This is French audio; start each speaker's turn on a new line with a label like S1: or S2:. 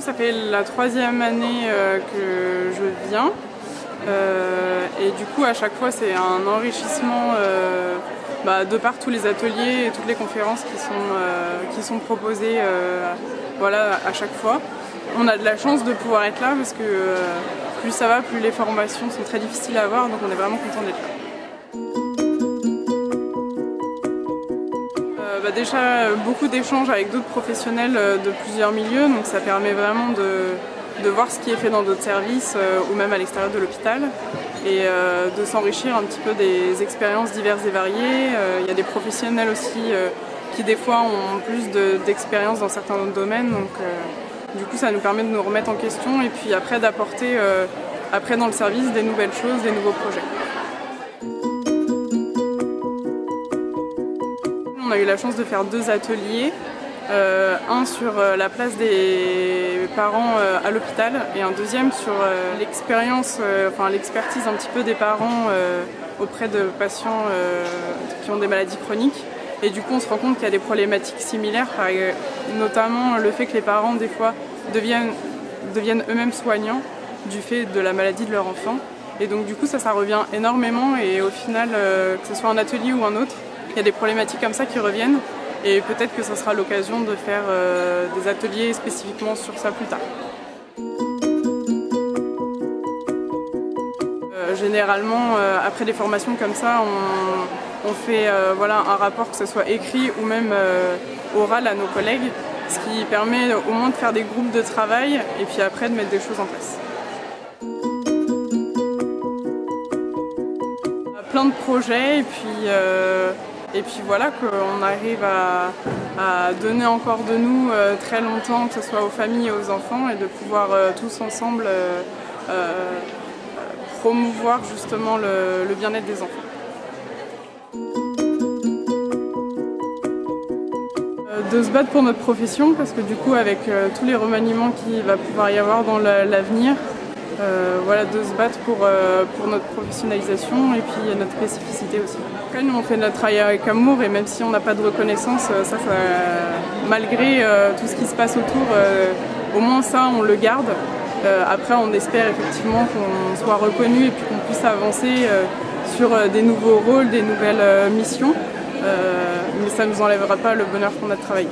S1: ça fait la 3e année que je viens. Et du coup, à chaque fois, c'est un enrichissement de par tous les ateliers et toutes les conférences qui sont proposées voilà, à chaque fois. On a de la chance de pouvoir être là parce que plus ça va, plus les formations sont très difficiles à avoir, donc on est vraiment content d'être là. Déjà, beaucoup d'échanges avec d'autres professionnels de plusieurs milieux, donc ça permet vraiment de voir ce qui est fait dans d'autres services ou même à l'extérieur de l'hôpital et de s'enrichir un petit peu des expériences diverses et variées. Il y a des professionnels aussi qui des fois ont plus d'expérience dans certains autres domaines, donc du coup ça nous permet de nous remettre en question et puis après d'apporter après dans le service des nouvelles choses, des nouveaux projets. On a eu la chance de faire 2 ateliers, un sur la place des parents à l'hôpital et un deuxième sur l'expérience, l'expertise un petit peu des parents auprès de patients qui ont des maladies chroniques. Et du coup on se rend compte qu'il y a des problématiques similaires, notamment le fait que les parents des fois deviennent eux-mêmes soignants du fait de la maladie de leur enfant. Et donc du coup ça revient énormément et au final, que ce soit un atelier ou un autre, il y a des problématiques comme ça qui reviennent et peut-être que ça sera l'occasion de faire des ateliers spécifiquement sur ça plus tard. Généralement, après des formations comme ça, on fait voilà, un rapport, que ce soit écrit ou même oral à nos collègues, ce qui permet au moins de faire des groupes de travail et puis après de mettre des choses en place. Plein de projets et puis voilà qu'on arrive à donner encore de nous très longtemps, que ce soit aux familles et aux enfants, et de pouvoir tous ensemble promouvoir justement le bien-être des enfants. De se battre pour notre profession parce que du coup avec tous les remaniements qu'il va pouvoir y avoir dans l'avenir, voilà, de se battre pour notre professionnalisation et puis notre spécificité aussi. Après, nous on fait notre travail avec amour et même si on n'a pas de reconnaissance, malgré tout ce qui se passe autour, au moins ça on le garde. Après on espère effectivement qu'on soit reconnu et puis qu'on puisse avancer sur des nouveaux rôles, des nouvelles missions, mais ça ne nous enlèvera pas le bonheur qu'on a de travailler.